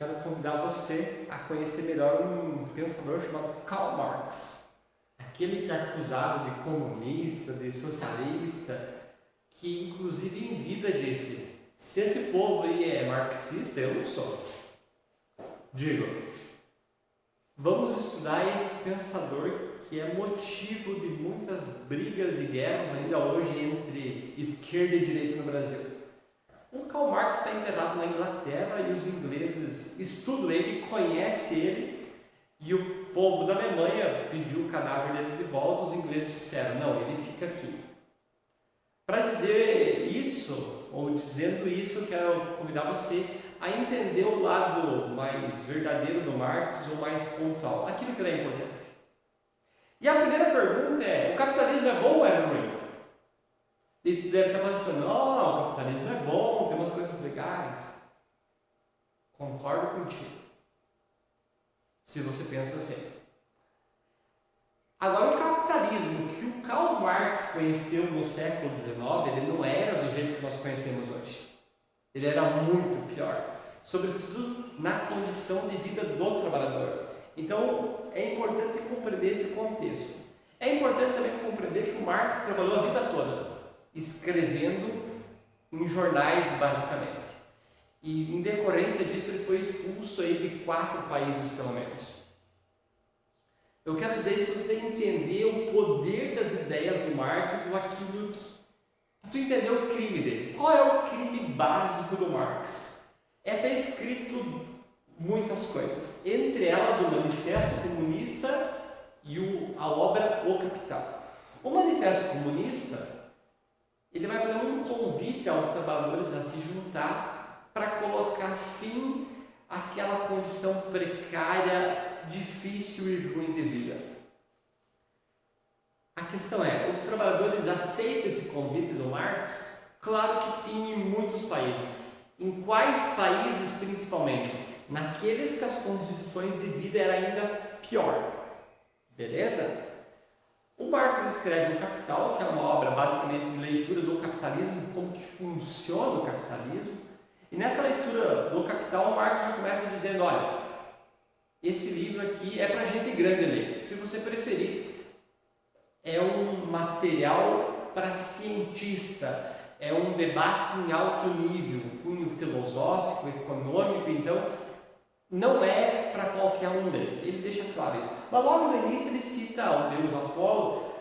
quero convidar você a conhecer melhor um pensador chamado Karl Marx. Aquele que é acusado de comunista, de socialista, que inclusive em vida disse: se esse povo aí é marxista, eu não sou. Digo, vamos estudar esse pensador que é motivo de muitas brigas e guerras ainda hoje entre esquerda e direita no Brasil. O Karl Marx está enterrado na Inglaterra e os ingleses estudam ele, conhecem ele, e o povo da Alemanha pediu o cadáver dele de volta. Os ingleses disseram: não, ele fica aqui. Para dizer isso, ou dizendo isso, eu quero convidar você a entender o lado mais verdadeiro do Marx, ou mais pontual, aquilo que é importante. E a primeira pergunta é: o capitalismo é bom ou é ruim? E tu deve estar pensando: o capitalismo é bom, tem umas coisas legais. Concordo contigo, se você pensa assim. Agora, o capitalismo que o Karl Marx conheceu no século XIX, ele não era do jeito que nós conhecemos hoje. Ele era muito pior, sobretudo na condição de vida do trabalhador. Então, é importante compreender esse contexto. É importante também compreender que o Marx trabalhou a vida toda escrevendo em jornais, basicamente. E, em decorrência disso, ele foi expulso aí de 4 países, pelo menos. Eu quero dizer isso para você entender o poder das ideias do Marx, ou aquilo que tu entender o crime dele. Qual é o crime básico do Marx? É ter escrito muitas coisas, entre elas o Manifesto Comunista e a obra O Capital. O Manifesto Comunista, ele vai fazer um convite aos trabalhadores a se juntar para colocar fim àquela condição precária, difícil e ruim de vida. A questão é: os trabalhadores aceitam esse convite do Marx? Claro que sim, em muitos países. Em quais países principalmente? Naqueles que as condições de vida eram ainda pior. Beleza? O Marx escreve O Capital, que é uma obra basicamente de leitura do capitalismo, como que funciona o capitalismo. E nessa leitura do Capital, o Marx já começa dizendo: olha, esse livro aqui é para gente grande ler. Se você preferir, é um material para cientista, é um debate em alto nível, cunho filosófico, econômico, então não é para qualquer um ler. Ele deixa claro isso. Mas logo no início ele cita o deus Apolo,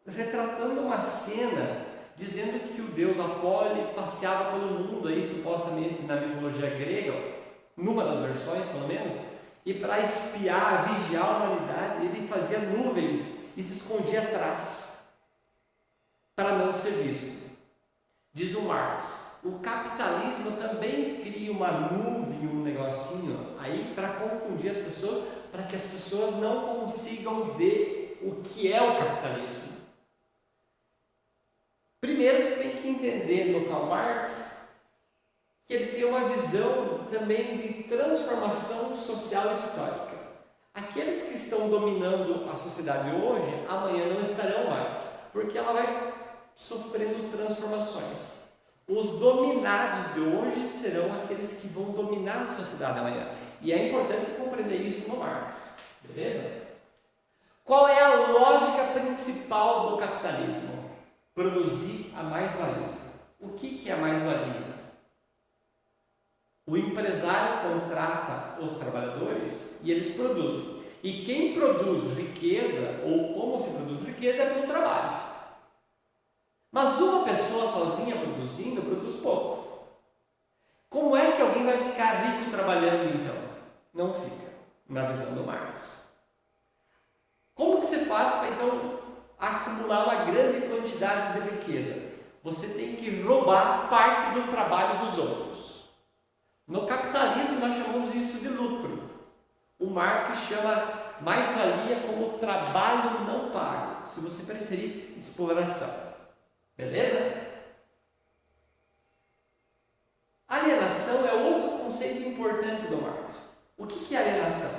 retratando uma cena, dizendo que o deus Apolo ele passeava pelo mundo, aí, supostamente na mitologia grega, numa das versões pelo menos, e para espiar, vigiar a humanidade, ele fazia nuvens e se escondia atrás, para não ser visto. Diz o Marx: o capitalismo também cria uma nuvem, um negocinho aí para confundir as pessoas, para que as pessoas não consigam ver o que é o capitalismo. Primeiro, tu tem que entender no Karl Marx que ele tem uma visão também de transformação social histórica. Aqueles que estão dominando a sociedade hoje, amanhã não estarão mais, porque ela vai sofrendo transformações. Os dominados de hoje serão aqueles que vão dominar a sociedade amanhã. E é importante compreender isso no Marx. Beleza? Qual é a lógica principal do capitalismo? Produzir a mais-valia. O que é a mais-valia? O empresário contrata os trabalhadores e eles produzem. E quem produz riqueza, ou como se produz riqueza, é pelo trabalho. Mas uma pessoa sozinha produzindo, produz pouco. Como é que alguém vai ficar rico trabalhando então? Não fica, na visão do Marx. Como que você faz para então acumular uma grande quantidade de riqueza? Você tem que roubar parte do trabalho dos outros. No capitalismo nós chamamos isso de lucro. O Marx chama mais-valia como trabalho não pago, se você preferir, exploração. Beleza? Alienação é outro conceito importante do Marx. O que é alienação?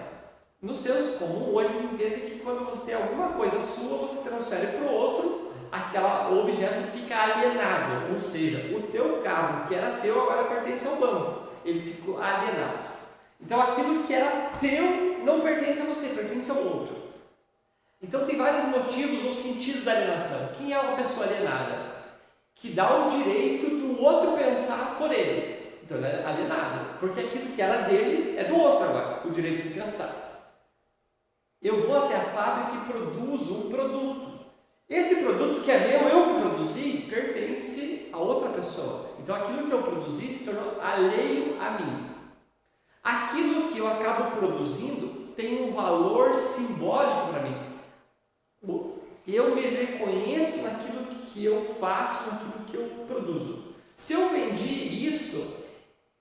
No senso comum, hoje a gente entende que quando você tem alguma coisa sua, você transfere para o outro, aquele objeto fica alienado, ou seja, o teu carro que era teu agora pertence ao banco, ele ficou alienado. Então aquilo que era teu não pertence a você, pertence ao outro. Então tem vários motivos ou sentidos da alienação. Quem é uma pessoa alienada? Que dá o direito do outro pensar por ele. Então ele é alienado, porque aquilo que era dele é do outro agora, o direito de pensar. Eu vou até a fábrica e produzo um produto. Esse produto que é meu, eu que produzi, pertence a outra pessoa. Então aquilo que eu produzi se tornou alheio a mim. Aquilo que eu acabo produzindo tem um valor simbólico para mim. Eu me reconheço naquilo que eu faço, naquilo que eu produzo. Se eu vendi isso,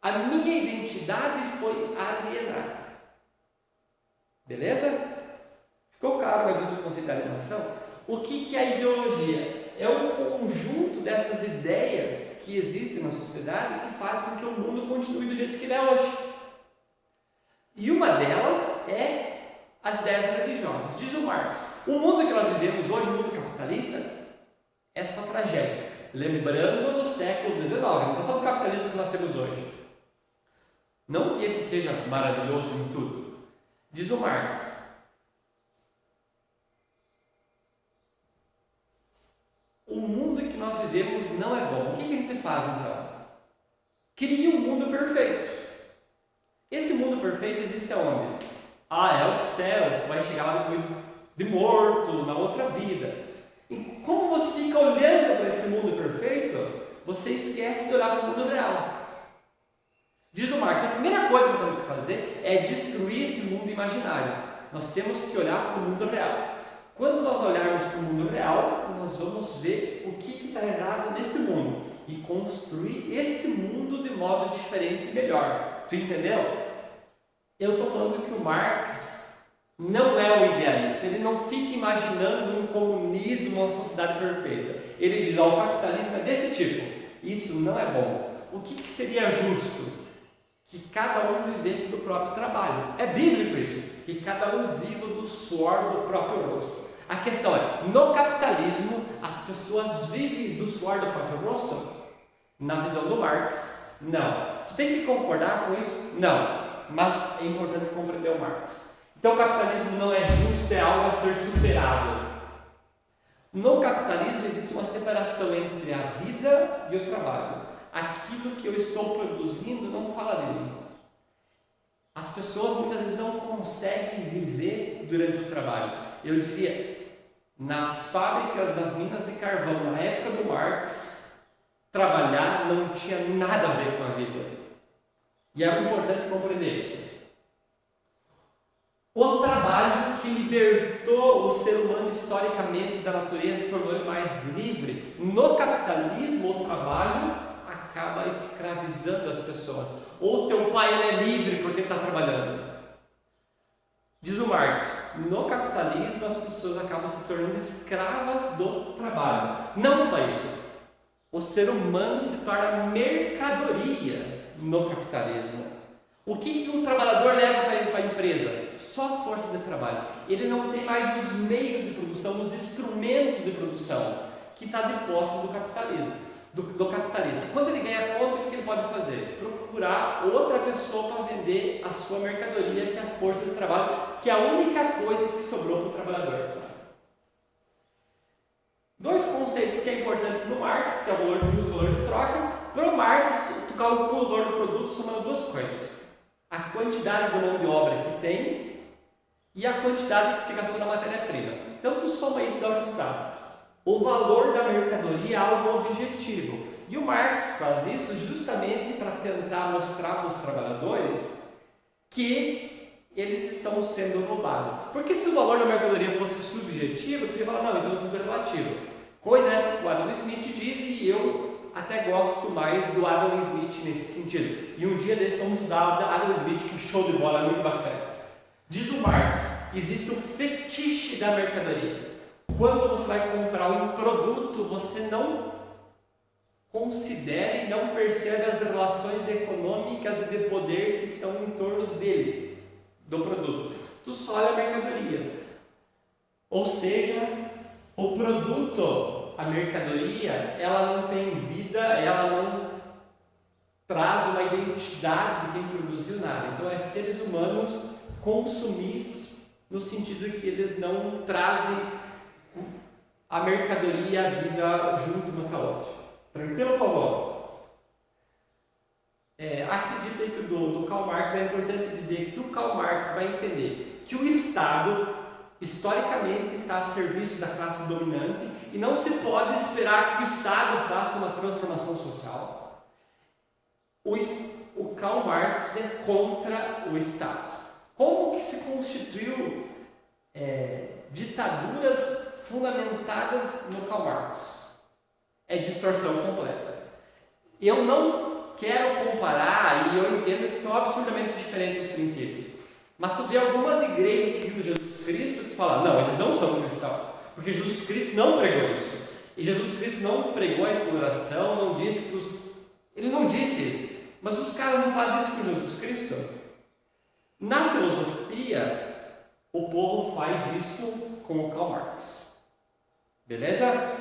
a minha identidade foi alienada. Beleza? Ficou claro mais ou menos o conceito da alienação? O que é a ideologia? É um conjunto dessas ideias que existem na sociedade que faz com que o mundo continue do jeito que ele é hoje. E uma delas é as ideias religiosas. Diz o Marx, o mundo que nós vivemos hoje, o mundo capitalista, é só tragédia. Lembrando do século XIX, não estou falando do capitalismo que nós temos hoje. Não que esse seja maravilhoso em tudo. Diz o Marx, o mundo que nós vivemos não é bom. O que a gente faz então? Cria um mundo perfeito. Esse mundo perfeito existe aonde? É o céu, tu vai chegar lá depois de morto, na outra vida. E como você fica olhando para esse mundo perfeito, você esquece de olhar para o mundo real. Diz o Marx, a primeira coisa que temos que fazer é destruir esse mundo imaginário. Nós temos que olhar para o mundo real. Quando nós olharmos para o mundo real, nós vamos ver o que está errado nesse mundo e construir esse mundo de modo diferente e melhor. Tu entendeu? Eu estou falando que o Marx não é o idealista, ele não fica imaginando um comunismo, uma sociedade perfeita. Ele diz, o capitalismo é desse tipo, isso não é bom. O que seria justo? Que cada um vivesse do próprio trabalho. É bíblico isso, que cada um viva do suor do próprio rosto. A questão é, no capitalismo, as pessoas vivem do suor do próprio rosto? Na visão do Marx, não. Tu tem que concordar com isso? Não. Mas é importante compreender o Marx. Então o capitalismo não é justo, é algo a ser superado. No capitalismo existe uma separação entre a vida e o trabalho. Aquilo que eu estou produzindo não fala de mim. As pessoas muitas vezes não conseguem viver durante o trabalho. Eu diria, nas fábricas, nas minas de carvão, na época do Marx, trabalhar não tinha nada a ver com a vida. E é importante compreender isso. O trabalho que libertou o ser humano historicamente da natureza e tornou ele mais livre. No capitalismo, o trabalho acaba escravizando as pessoas. Ou teu pai ele é livre porque está trabalhando. Diz o Marx, no capitalismo as pessoas acabam se tornando escravas do trabalho. Não só isso, o ser humano se torna mercadoria no capitalismo. O que o trabalhador leva para a empresa? Só força de trabalho. Ele não tem mais os meios de produção, os instrumentos de produção que está de posse do capitalismo. Do capitalista. Quando ele ganha conta, o que ele pode fazer? Procurar outra pessoa para vender a sua mercadoria, que é a força de trabalho, que é a única coisa que sobrou para o trabalhador. Dois conceitos que é importante no Marx, que é o valor de uso e o valor de troca. Para o Marx, tu calcula o valor do produto somando duas coisas: a quantidade de mão de obra que tem e a quantidade que se gastou na matéria-prima. Então tu soma isso e dá o resultado. O valor da mercadoria é algo objetivo. E o Marx faz isso justamente para tentar mostrar para os trabalhadores que eles estão sendo roubados. Porque se o valor da mercadoria fosse subjetivo, tu ia falar, não, então tudo é relativo. Coisa essa que o Adam Smith diz, e eu até gosto mais do Adam Smith nesse sentido. E um dia desse vamos estudar Adam Smith, que show de bola, é muito bacana. Diz o Marx, existe o fetiche da mercadoria. Quando você vai comprar um produto, você não considera e não percebe as relações econômicas e de poder que estão em torno dele, do produto. Tu só olha a mercadoria. Ou seja, o produto, a mercadoria, ela não tem vida, ela não traz uma identidade de quem produziu nada. Então, é seres humanos consumistas, no sentido de que eles não trazem a mercadoria e a vida junto uma com a outra. Tranquilo, povo? Acredito aí que do Karl Marx é importante dizer que o Karl Marx vai entender que o Estado, historicamente, está a serviço da classe dominante e não se pode esperar que o Estado faça uma transformação social. O Karl Marx é contra o Estado. Como que se constituiu ditaduras fundamentadas no Karl Marx? É distorção completa. Eu não quero comparar, e eu entendo que são absurdamente diferentes os princípios, mas tu vê algumas igrejas seguindo Jesus Cristo que tu fala, não, eles não são cristãos, porque Jesus Cristo não pregou isso. E Jesus Cristo não pregou a exploração, não disse que ele não disse, mas os caras não fazem isso com Jesus Cristo. Na filosofia, o povo faz isso com o Karl Marx. Beleza?